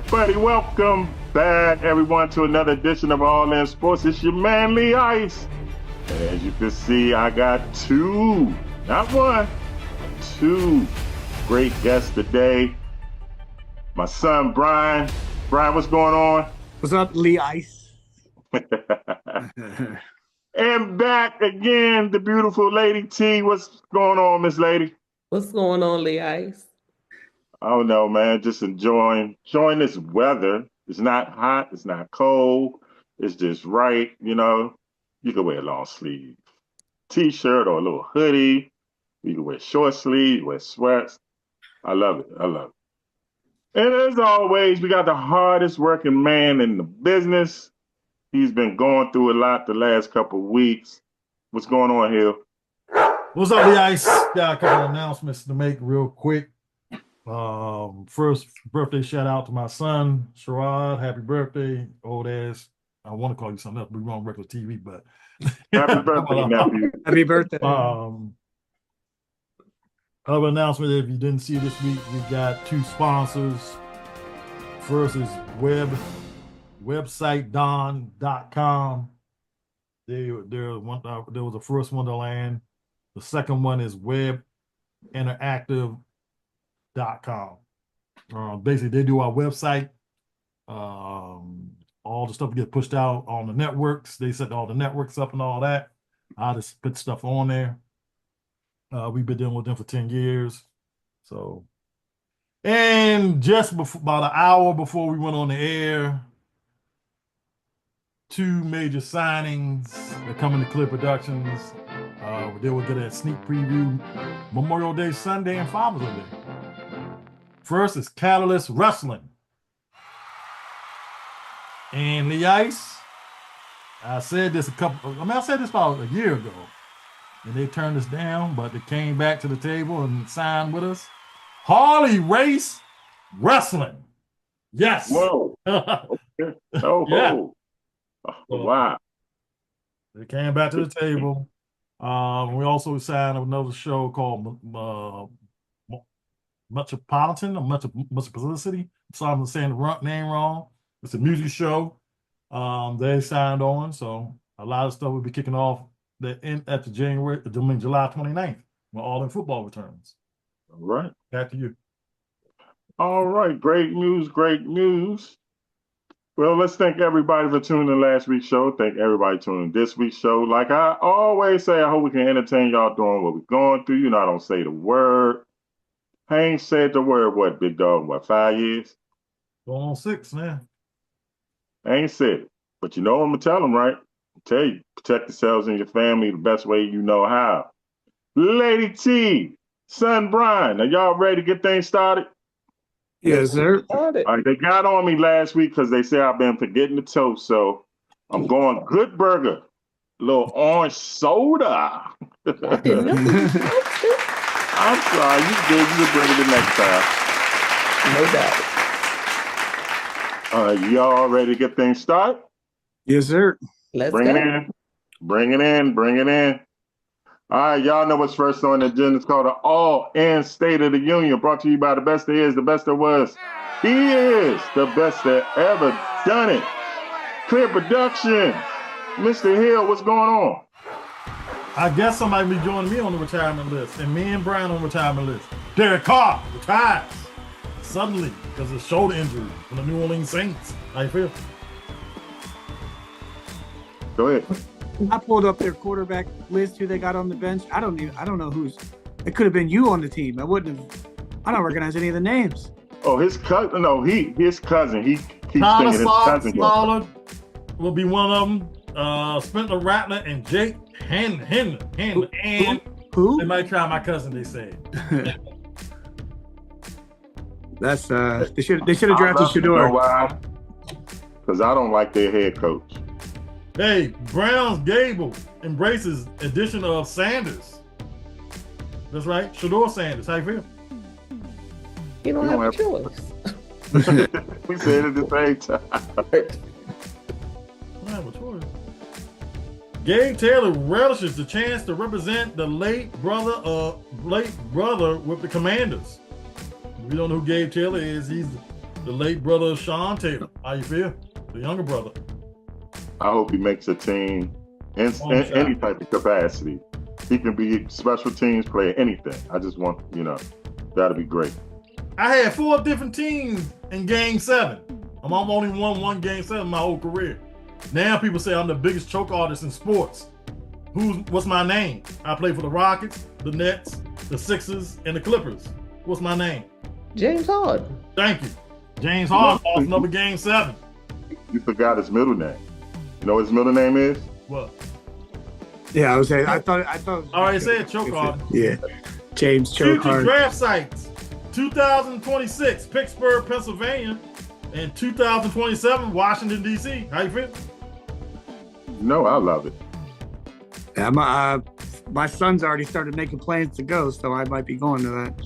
buddy. Welcome back, everyone, to another edition of All In Sports. It's your man, Lee Ice. And as you can see, I got two, not one, two great guests today. My son, Brian. Brian, what's going on? What's up, Lee Ice? And back again, the beautiful Lady T. What's going on, Miss Lady? What's going on, Lee Ice? I don't know, man. Just enjoying this weather. It's not hot. It's not cold. It's just right. You know, you can wear a long sleeve t-shirt or a little hoodie. You can wear short sleeve, wear sweats. I love it. I love it. And as always, we got the hardest working man in the business. He's been going through a lot the last couple of weeks. What's going on, Hill? What's up, Lee Ice? Got a couple of announcements to make real quick. First birthday shout out to my son, Sherrod. Happy birthday, old ass. I want to call you something else, but we're on regular TV, but happy birthday, nephew. Happy birthday. Other announcement, if you didn't see this week, we got two sponsors. First is websitedon.com. There was the first one to land. The second one is webinteractive.com. Basically, they do our website. All the stuff gets pushed out on the networks. They set all the networks up and all that. I just put stuff on there. We've been dealing with them for 10 years. So, and just before, about an hour before we went on the air, two major signings that coming to Clear Productions. They will get a sneak preview Memorial Day Sunday and Father's Day. First is Catalyst Wrestling. And Lee Ice, I said this I said this about a year ago. And they turned us down, but they came back to the table and signed with us. Harley Race Wrestling. Yes. Whoa. Okay. Oh, Yeah. Oh, wow. They came back to the table. We also signed another show called Metropolitan or Metropolicity. I'm sorry, I'm saying the name wrong. It's a music show. They signed on, so a lot of stuff will be kicking off at the July 29th when All In Football returns. All right. Back to you. All right. Great news. Great news. Well, let's thank everybody for tuning in last week's show. Thank everybody tuning in this week's show. Like I always say, I hope we can entertain y'all doing what we're going through. You know, I don't say the word. I ain't said the word, what, big dog, 5 years? Going on 6, man. I ain't said it. But you know I'm going to tell them, right? I tell you, protect yourselves and your family the best way you know how. Lady T, son Brian, are y'all ready to get things started? Yes, sir. All right, they got on me last week because they say I've been forgetting the toast, so I'm going Good Burger, a little orange soda. I'm sorry, you good. You can bring it the next time. No doubt. All right, y'all ready to get things started? Yes, sir. Let's Bring go. it in. Bring it in. Bring it in. All right, y'all know what's first on the agenda. It's called the All In State of the Union, brought to you by the best there is, the best there was. He is the best that ever done it. Clear Production. Mr. Hill, what's going on? I guess somebody will be joining me on the retirement list, and me and Brian on the retirement list. Derek Carr retires suddenly because of shoulder injury from the New Orleans Saints. How you feel? Go ahead. I pulled up their quarterback list, who they got on the bench. I don't know who's. It could have been you on the team. I don't recognize any of the names. Oh, his cousin. No, his cousin. He keeps Tyler thinking his cousin. Smaller will be one of them. Spencer Rattler and Jake Henry. And Who? they might try my cousin, they say. That's they should have drafted Shador. Why? Because I don't like their head coach. Hey, Browns Gable embraces addition of Sanders. That's right, Shador Sanders. How you feel? You don't have a choice. We said it at the same time. I have a choice. Gabe Taylor relishes the chance to represent the late brother with the Commanders. We don't know who Gabe Taylor is. He's the late brother of Sean Taylor. How you feel? The younger brother. I hope he makes a team in any type of capacity. He can be special teams player, anything. I just want, that'll be great. I had 4 different teams in Game 7. I'm only won 1 Game 7 my whole career. Now people say I'm the biggest choke artist in sports. What's my name? I play for the Rockets, the Nets, the Sixers, and the Clippers. What's my name? James Harden. Thank you. James Harden lost another Game 7. You forgot his middle name. You know what his middle name is? What? Yeah, I was saying. I thought. I already said choke Harden. Yeah, James choke Future Harden. draft sites: 2026, Pittsburgh, Pennsylvania, and 2027, Washington D.C. How you feel? No, I love it. Yeah, my son's already started making plans to go, so I might be going to that.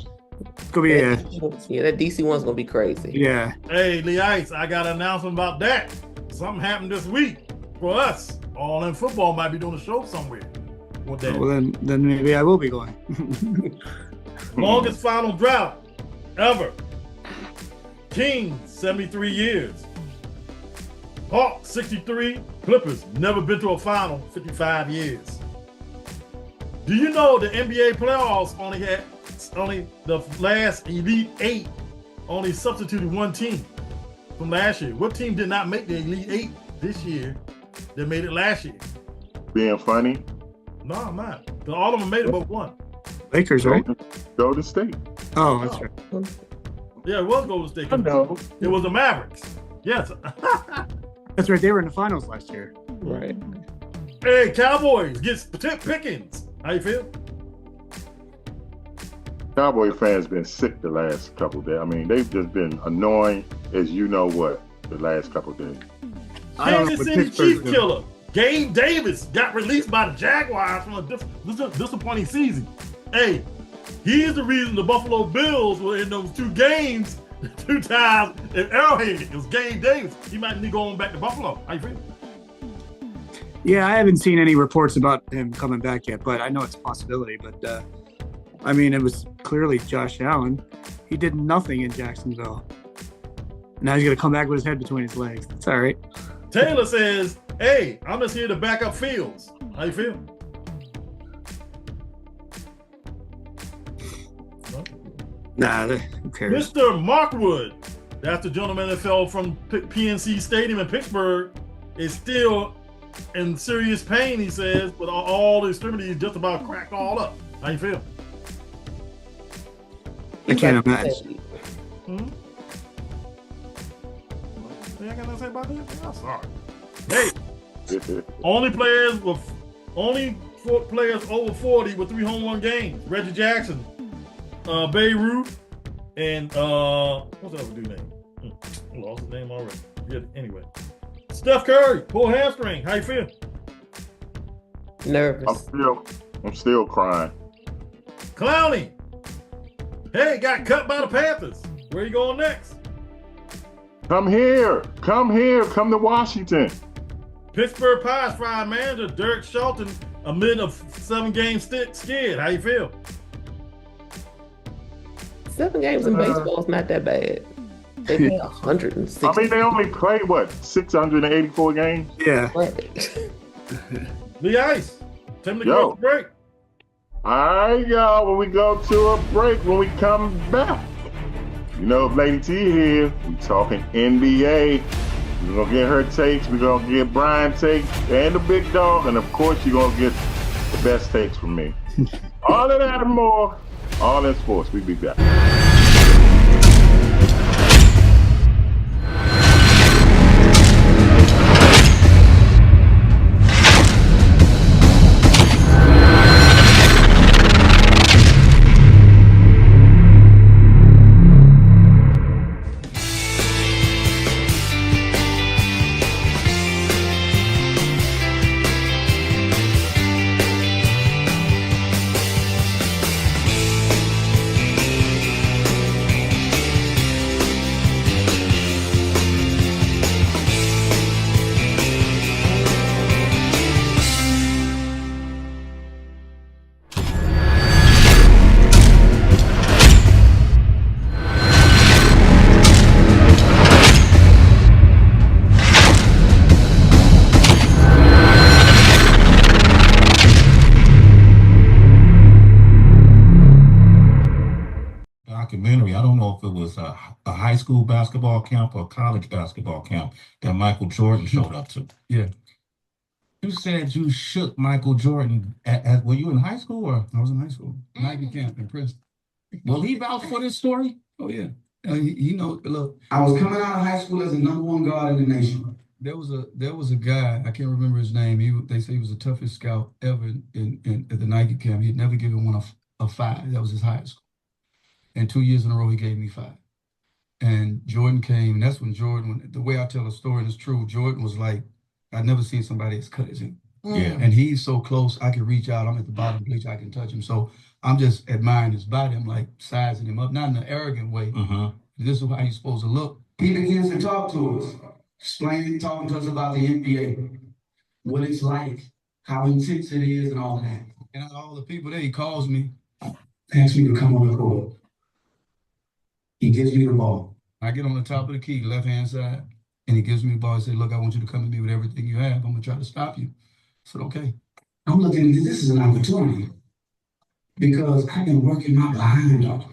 Could be Yeah, that DC one's gonna be crazy. Yeah. Hey, Lee Ice, I got an announcement about that. Something happened this week for us. All in football might be doing a show somewhere. What day? Well, then maybe I will be going. Longest final drought ever. Kings, 73 years. Hawks, 63. Clippers, never been to a final, 55 years. Do you know the NBA playoffs only the last Elite 8 only substituted 1 team from last year? What team did not make the Elite 8 this year that made it last year? Being funny. No, I'm not. 'Cause all of them made it but 1. Lakers, right? Golden State. Oh, that's right. Yeah, it was Golden State. Oh, no. It was the Mavericks. Yes. That's right. They were in the finals last year. Right. Hey, Cowboys gets Pickens. How you feel? Cowboy fans been sick the last couple of days. I mean, they've just been annoying as you know what the last couple of days. I don't know Kansas what City Pittsburgh's Chief doing. killer Gabe Davis got released by the Jaguars from a disappointing season. Hey, he is the reason the Buffalo Bills were in those 2 games 2 times in Arrowhead. It was Gabe Davis. He might be going back to Buffalo. How you feel? Yeah, I haven't seen any reports about him coming back yet, but I know it's a possibility. But I mean, it was clearly Josh Allen. He did nothing in Jacksonville. Now he's gonna come back with his head between his legs. It's all right. Taylor says, hey, I'm just here to back up Fields. How you feel? Nah, who cares? Mr. Markwood, that's the gentleman that fell from PNC Stadium in Pittsburgh, is still in serious pain, he says, with all the extremities just about cracked all up. How you feel? I can't imagine. I got nothing to say about this? I'm sorry. Hey, only players over 40 with 3 home run games. Reggie Jackson, Beirut, and what's that other dude name? I lost his name already. Yeah, anyway. Steph Curry, pull hamstring. How you feel? Nervous. I'm still crying. Clowney. Hey, got cut by the Panthers. Where you going next? Come here, come to Washington. Pittsburgh Pirates Fire manager Derek Shelton amid a 7-game skid. How you feel? 7 games in baseball is not that bad. They play 160. I mean, they only play, 684 games? Yeah. The Ice. Time to Yo. go to break. All right, y'all, when we go to a break, when we come back, Lady T here, we talking NBA. We're going to get her takes. We're going to get Brian's takes and the big dog. And, of course, you're going to get the best takes from me. All of that and more, all in sports. We'll be back. basketball camp or college basketball camp that Michael Jordan showed up to. Yeah. You said you shook Michael Jordan were you in high school or? I was in high school. Nike camp in Princeton. Will he vouch for this story? Oh yeah. He know. Look, I was coming out of high school as the #1 guard in the nation. There was a guy, I can't remember his name. They say he was the toughest scout ever at the Nike camp. He'd never given one a 5. That was his highest score. And 2 years in a row, he gave me 5. And Jordan came, and that's when the way I tell the story, and it's true, Jordan was like, I'd never seen somebody as cut as him. Yeah. And he's so close, I can reach out. I'm at the bottom of the bleach, I can touch him. So I'm just admiring his body. I'm like sizing him up, not in an arrogant way. This is how you're supposed to look. He begins to talk to us, talking to us about the NBA, what it's like, how intense it is, and all of that. And out of all the people there, he calls me, asks me to come on the court. He gives me the ball. I get on the top of the key, left-hand side, and he gives me the ball. He said, look, I want you to come to me with everything you have. I'm going to try to stop you. I said, okay. I'm looking at this as an opportunity because I've been working my behind off.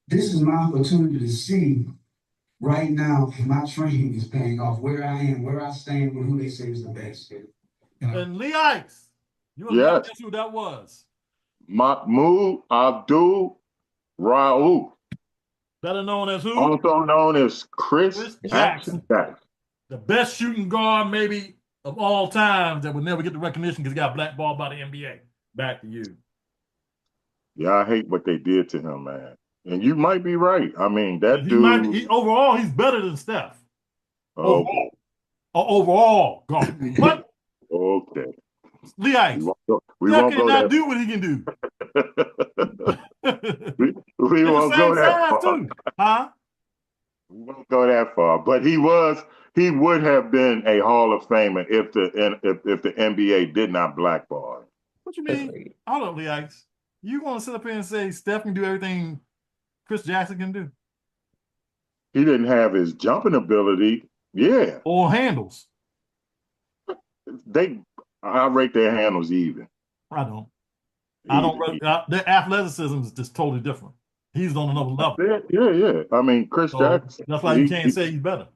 This is my opportunity to see right now if my training is paying off, where I am, where I stand with who they say is the best. And Lee Ice, you want Yes. to guess who that was? Mahmoud Abdul Rauf, Better known as who? also known as Chris Jackson. Jackson. The best shooting guard maybe of all time that would never get the recognition because he got blackballed by the NBA. Back to you. Yeah, I hate what they did to him, man. And you might be right. I mean, that He dude. might be, overall, he's better than Steph. Oh, Overall, guard. What? okay. Lee Ice. We Steph won't go cannot that. do what he can do. we won't go that far. Too. Huh? We won't go that far. But he would have been a Hall of Famer if the NBA did not blackball him. What you mean? Hold up, Lee Ice. You want to sit up here and say Steph can do everything Chris Jackson can do? He didn't have his jumping ability. Yeah. Or handles? I rate their handles even. I don't. Their athleticism is just totally different. He's on another level. Yeah. I mean, Chris Jackson. That's why you can't say he's better.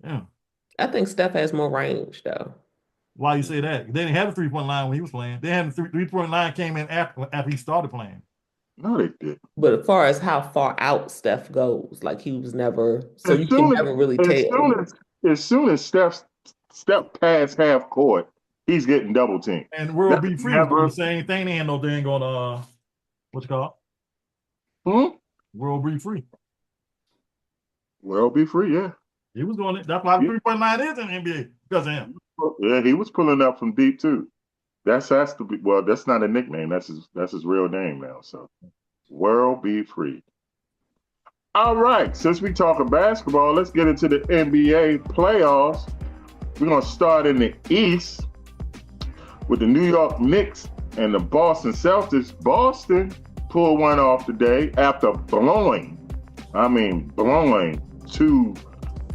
Yeah. I think Steph has more range, though. Why you say that? They didn't have a 3-point line when he was playing. They had a 3-point line came in after he started playing. No, they did. But as far as how far out Steph goes, like he was never, so you can never really tell. As soon as Steph past half court, he's getting double teamed. And World Be Free was doing the same thing. They ain't no dang on what you call it? World Be Free. World Be Free, yeah. He was doing it. That's why the 3-point line is in the NBA because of him. Yeah, he was pulling up from deep too. That's not a nickname. That's his real name now. So, World Be Free. All right, since we talking basketball, let's get into the NBA playoffs. We're gonna start in the East with the New York Knicks and the Boston Celtics. Boston pulled one off today after blowing 2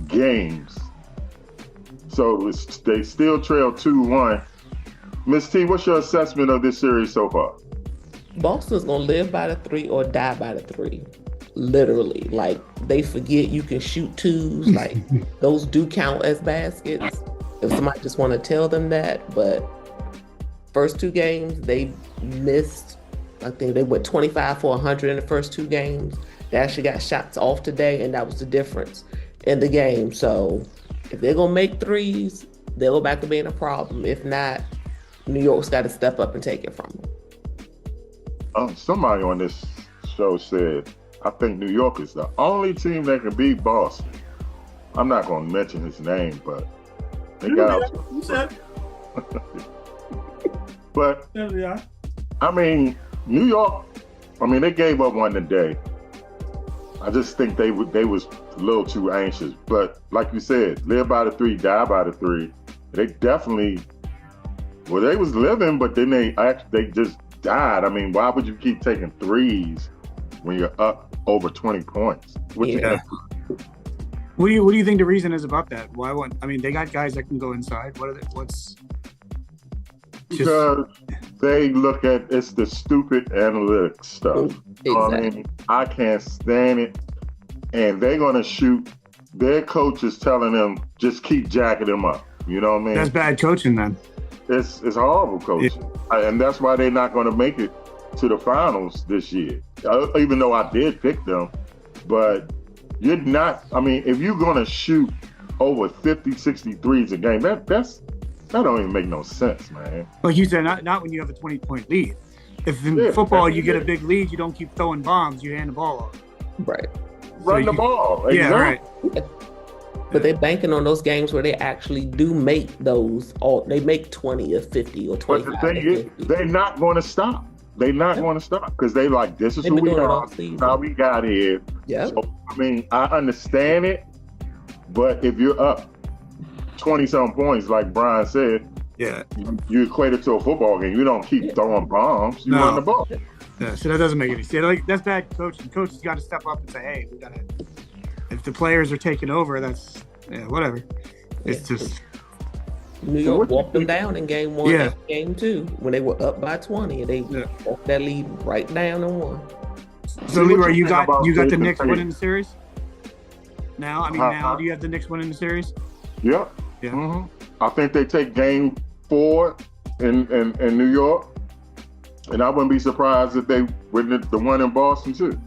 games. So they still trail 2-1. Miss T, what's your assessment of this series so far? Boston's gonna live by the 3 or die by the 3. Literally, like they forget you can shoot 2s. Like those do count as baskets. If somebody just want to tell them that, but first 2 games they missed. I think they went 25 for 100 in the first 2 games. They actually got shots off today, and that was the difference in the game. So if they're gonna make 3s, they'll go back to being a problem. If not, New York's got to step up and take it from them. Somebody on this show said, I think New York is the only team that can beat Boston. I'm not going to mention his name, but they got out. You said But, yeah. I mean, New York, they gave up one today. I just think they was a little too anxious. But like you said, live by the 3, die by the 3. They definitely, they was living, but then they just died. I mean, why would you keep taking 3s when you're up over 20 points? What do you think the reason is about that? They got guys that can go inside. Because they look at it's the stupid analytics stuff. Exactly. I can't stand it. and they're gonna shoot. Their coach is telling them just keep jacking them up. You know what I mean? That's bad coaching then. It's horrible coaching, and that's why they're not going to make it to the finals this year. Even though I did pick them, but you're not. I mean, if you're going to shoot over 50, 63s a game, that don't even make no sense, man. Like you said, not when you have a 20-point lead. If in football you get a big lead, you don't keep throwing bombs. You hand the ball off. Right. Run the ball. Yeah, right. But they're banking on those games where they actually do make those, they make 20 or 50 or 25. But the thing is, they're not going to stop. They're not going to stop because they like, this is who we are, how we got here. Yeah. So, I mean, I understand it, but if you're up 20-some points, like Brian said, you equate it to a football game. You don't keep throwing bombs. You run the ball. Yeah, so that doesn't make any sense. Like, that's bad coaching. Coaches got to step up and say, hey, we got to. If the players are taking over, that's whatever. It's just New York walked them down in game 1 and game 2 when they were up by 20, and they walked that lead right down and won. So Leroy, you got the Knicks winning the series? Now, now do you have the Knicks winning the series? Yep. Yeah. Mm-hmm. I think they take game 4 in New York, and I wouldn't be surprised if they win the one in Boston too.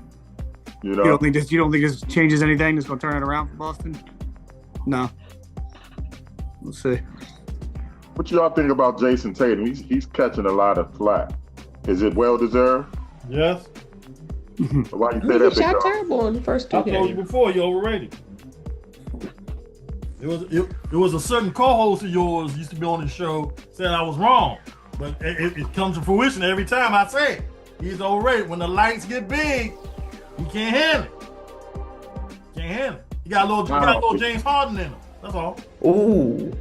You know, you don't think this changes anything? That's going to turn it around for Boston? No. We'll see. What y'all think about Jason Tatum? He's catching a lot of flack. Is it well deserved? Yes. Why you say that? He shot terrible in the first 2 games. I told you before, you're overrated. It was a certain co-host of yours used to be on the show said I was wrong, but it comes to fruition every time I say it. He's overrated. When the lights get big, he can't handle it. Can't handle it. You got a little James Harden in him. That's all. Ooh.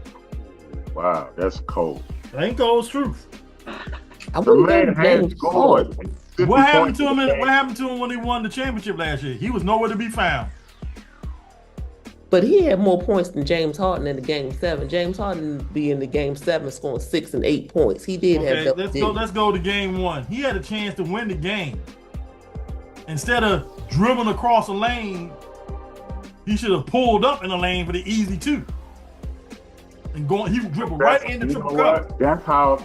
Wow, that's cold. That ain't cold truth. The man has scored. What happened to him? What happened to him when he won the championship last year? He was nowhere to be found. But he had more points than James Harden in the game 7. James Harden be in the game 7 scoring 6 and 8 points. He did have. Let's go to game 1. He had a chance to win the game. Instead of dribbling across a lane, he should have pulled up in the lane for the easy 2. And he would dribble right into triple cover. That's how.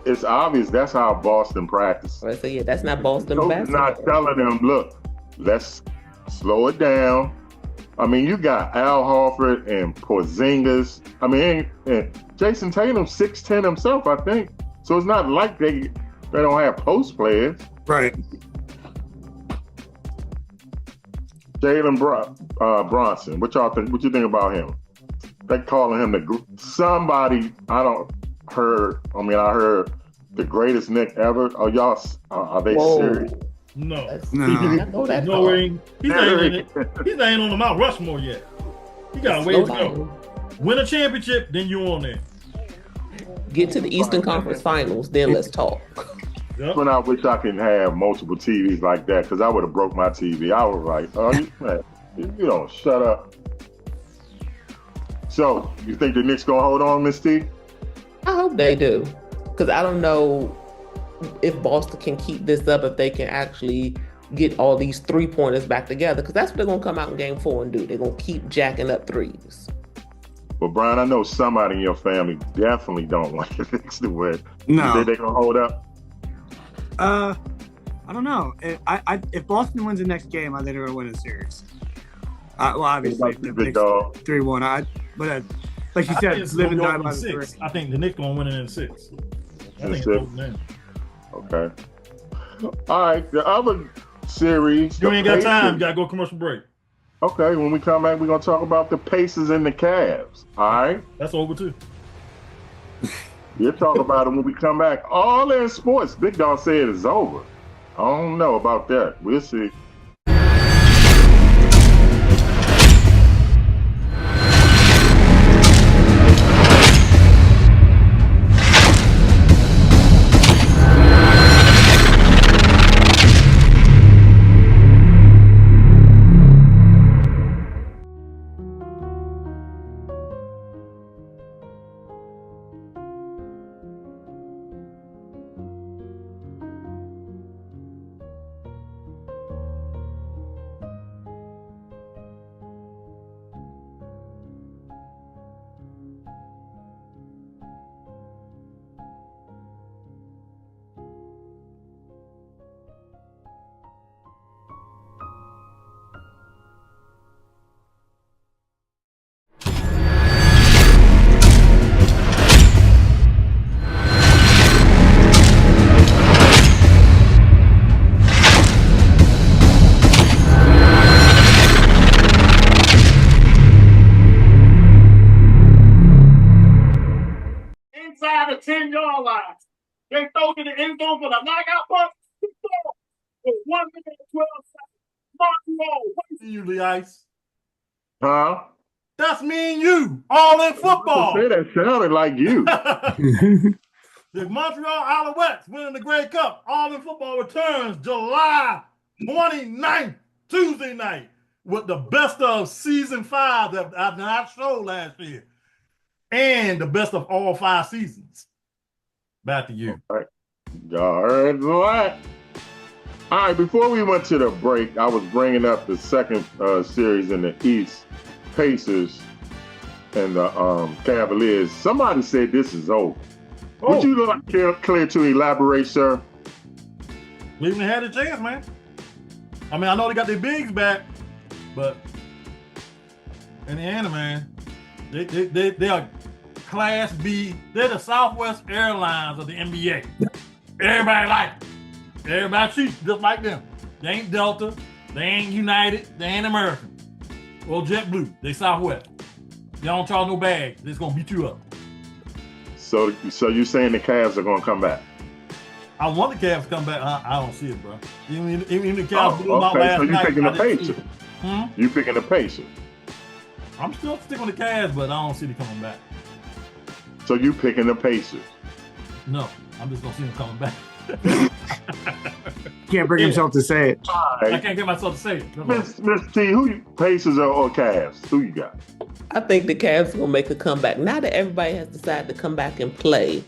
It's obvious. That's how Boston practices. Right, so that's not Boston basketball. Not telling them, look, let's slow it down. I mean, you got Al Horford and Porzingis. I mean, and Jason Tatum 6'10" himself, I think. So it's not like they don't have post players. Right. Jalen Bronson, what y'all think? What you think about him? They calling him somebody. I heard the greatest Knick ever. Oh, y'all, are they serious? No. No. He's not on the Mount Rushmore yet. He got a ways to go. Win a championship, then you on there. Get to the Eastern Conference Finals, then let's talk. Yep. When I wish I could have multiple TVs like that, because I would have broke my TV. I was like, oh, you don't shut up. So, you think the Knicks gonna hold on, Miss T? I hope they do, because I don't know if Boston can keep this up, if they can actually get all these 3-pointers back together, because that's what they're gonna come out in game 4 and do. They're gonna keep jacking up threes. Well, Brian, I know somebody in your family definitely don't want the Knicks to win. No. You think they're gonna hold up? I don't know. If Boston wins the next game, I think they're gonna win the series. Well, obviously, the Knicks 3-1. But like you said, live and die by the 6. I think the Knicks gonna win it in 6. I think it's okay. All right. The other series. You ain't got time. You gotta go commercial break. Okay. When we come back, we're gonna talk about the Pacers and the Cavs. All right. That's over too. We'll talk about it when we come back. All in sports. Big Dog said it's over. I don't know about that. We'll see. Montreal line. They throw to the end zone for the knockout punch. With 1 minute and 12 seconds. Montreal. What is you, Lee Ice? Huh? That's me and you, all in football. Say that sounded like you. The Montreal Alouettes winning the Grey Cup. All in football returns July 29th, Tuesday night, with the best of season 5 that I not showed last year, and the best of all 5 seasons. Back to you. All right, what? All right, before we went to the break, I was bringing up the second series in the East, Pacers and the Cavaliers. Somebody said this is over. Would you like Clear to elaborate, sir? Cleveland had a chance, man. I mean, I know they got their bigs back, but in the end, man, they are Class B. They're the Southwest Airlines of the NBA. Everybody like it. Everybody treats just like them. They ain't Delta. They ain't United. They ain't American. Well, JetBlue. They Southwest. They don't charge no bag. They're just gonna beat you up. So you're saying the Cavs are gonna come back? I want the Cavs to come back. I don't see it, bro. Even the Cavs blew them out okay. last So you're night. picking the Pacers. You picking the Pacers. I'm still sticking with the Cavs, but I don't see them coming back. So you picking the Pacers? No, I'm just gonna see them coming back. Can't bring himself to say it. I can't get myself to say it. Miss T, who you, Pacers or Cavs? Who you got? I think the Cavs are gonna make a comeback. Now that everybody has decided to come back and play.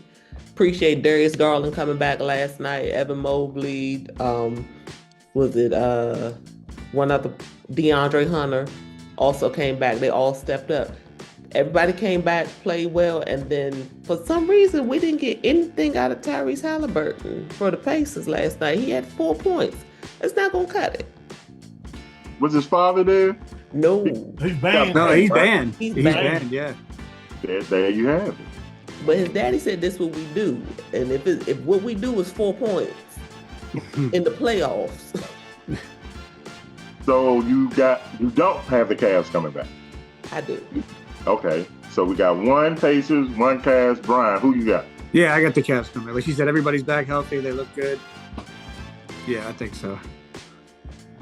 Appreciate Darius Garland coming back last night. Evan Mobley, was it one other, DeAndre Hunter also came back. They all stepped up. Everybody came back, played well, and then for some reason we didn't get anything out of Tyrese Halliburton for the Pacers last night. He had 4 points. It's not gonna cut it. Was his father there? No. He's banned. No, he's banned. He's He's banned. banned, yeah. There you have it. But his daddy said this is what we do. And if what we do is 4 points in the playoffs. So you don't have the Cavs coming back. I do. Okay. So we got one Pacers, one Cavs. Brian, who you got? Yeah, I got the Cavs coming. Like you said, everybody's back healthy. They look good. Yeah, I think so.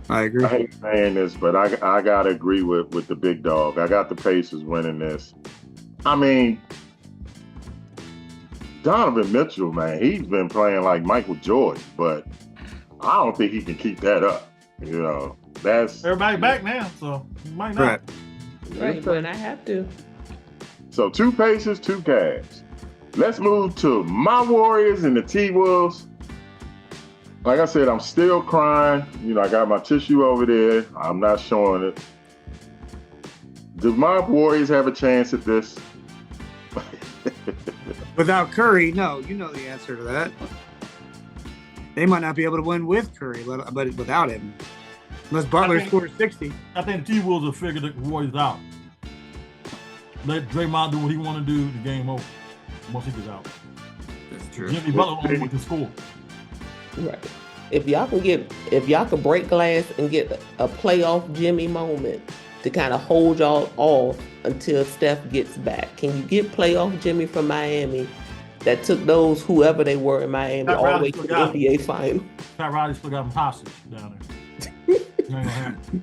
I agree. I hate saying this, but I gotta agree with the big dog. I got the Pacers winning this. I mean, Donovan Mitchell, man, he's been playing like Michael Jordan, but I don't think he can keep that up. You know, that's Everybody back now, so he might not. Right. Right, but I have to. So 2 Pacers, 2 Cavs. Let's move to my Warriors and the T-Wolves. Like I said, I'm still crying. You know, I got my tissue over there. I'm not showing it. Do my Warriors have a chance at this? Without Curry, no. You know the answer to that. They might not be able to win with Curry, but without him. Unless Butler scores 60. I think the T-Wolves will figure the Warriors out. Let Draymond do what he want to do. The game over once he gets out. That's true. Jimmy Butler only one can score. Right. If y'all can break glass and get a playoff Jimmy moment to kind of hold y'all off until Steph gets back. Can you get playoff Jimmy from Miami that took those whoever they were in Miami Pat all the Riley way to the still got him. NBA final? Pat Riley still got him hostage down there. Ain't gonna happen.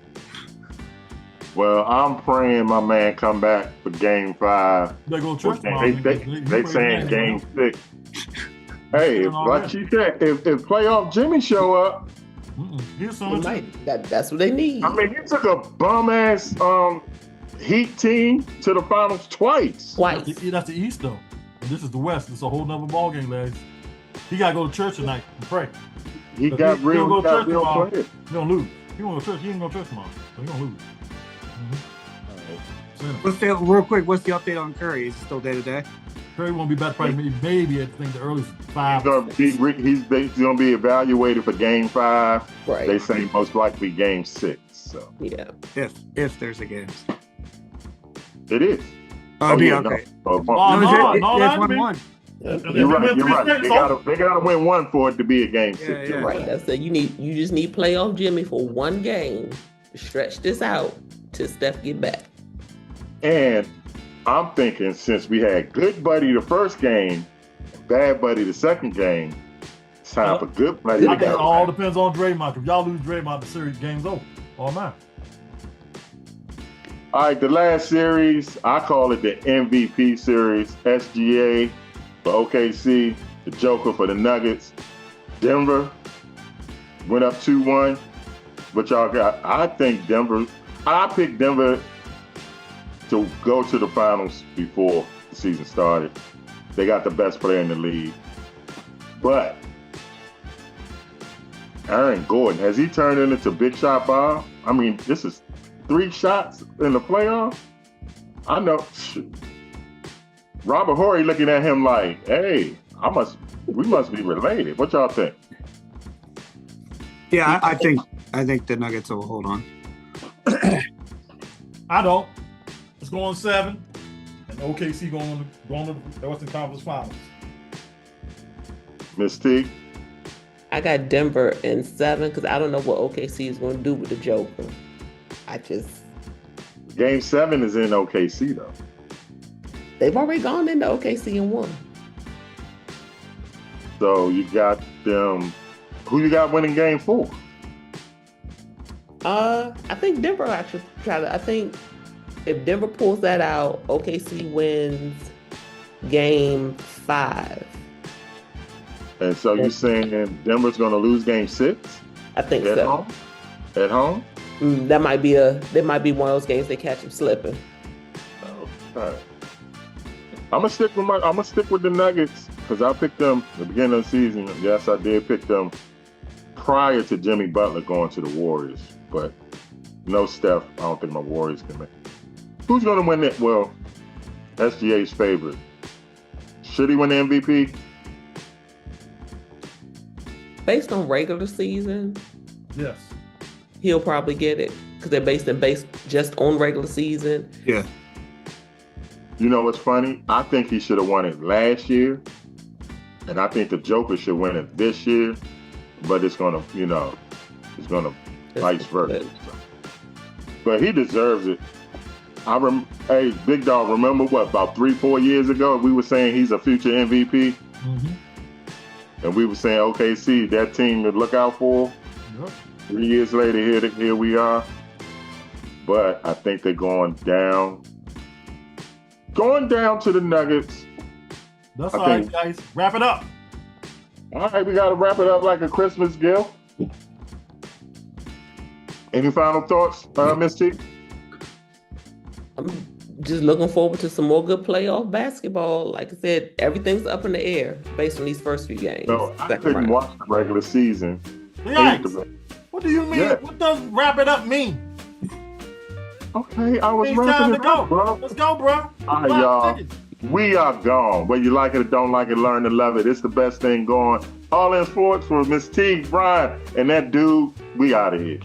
Well, I'm praying my man come back for Game 5. They go to church tomorrow. They saying Game 6. Hey, like she said, if playoff Jimmy show up, Here's They some might. That's what they need. I mean, he took a bum ass Heat team to the finals twice. Twice. That's the East though. And this is the West. It's a whole nother ball game, lads. He gotta go to church tonight and pray. He got He real gonna go to church players. tomorrow. He gonna lose. He gonna go to church. He ain't gonna go to church tomorrow. So he gonna lose. Real quick, what's the update on Curry? Is he still day to day? Curry won't be back probably maybe I think the earliest 5. He's gonna be evaluated for Game 5. Right. They say most likely Game 6. So Yeah. If there's a game. it is. Oh, yeah, okay. no. No, No, no, it's no, 1-1. You're right. They gotta win one for it to be a Game 6. Yeah. You're Right. That's it. You just need playoff Jimmy for one game. Stretch this out till Steph get back. And I'm thinking since we had Good Buddy the first game, bad buddy the second game. It's time for good buddy. I guess it all depends on Draymond. If y'all lose Draymond, the series game's over. All right. All right, the last series, I call it the MVP series. SGA for OKC, the Joker for the Nuggets. Denver went up 2-1. But y'all got, I think Denver, I picked Denver to go to the finals before the season started. They got the best player in the league. But Aaron Gordon, has he turned into Big Shot Bob? I mean, this is 3 shots in the playoffs. I know. Shoot. Robert Horry looking at him like, hey, we must be related. What y'all think? Yeah, I think the Nuggets will hold on. I don't. It's going 7, and OKC going to the Western Conference Finals. Miss T? I got Denver in 7 because I don't know what OKC is going to do with the Joker. Game 7 is in OKC though. They've already gone into OKC and won. So you got them. Who you got winning game 4? I think Denver actually I think if Denver pulls that out, OKC wins game 5. And so you're saying Denver's going to lose game 6? I think at so. Home? At home? That might be one of those games they catch them slipping. Okay. I'm gonna stick with the Nuggets because I picked them at the beginning of the season. Yes, I did pick them prior to Jimmy Butler going to the Warriors, but no Steph. I don't think my Warriors can make it. Who's gonna win it? Well, SGA's favorite. Should he win the MVP? Based on regular season, Yes. he'll probably get it because they're based just on regular season. Yeah. You know what's funny? I think he should have won it last year, and I think the Joker should win it this year. But it's gonna vice versa. But he deserves it. Hey, Big Dog, remember what, about 3-4 years ago, we were saying he's a future MVP? Mm-hmm. And we were saying, OKC, that team to look out for. Yep. 3 years later, here we are. But I think they're going down to the Nuggets. That's all right, guys. Wrap it up. All right, we got to wrap it up like a Christmas gift. Any final thoughts, Miss T? I'm just looking forward to some more good playoff basketball. Like I said, everything's up in the air based on these first few games. No, I couldn't watch the regular season. Yikes. What do you mean? Yeah. What does wrap it up mean? Okay, I was It's wrapping time to it go. up, bro. Let's go, bro. All right, y'all. We are gone. Whether you like it or don't like it, learn to love it. It's the best thing going. All in sports for Miss T, Brian, and that dude. We out of here.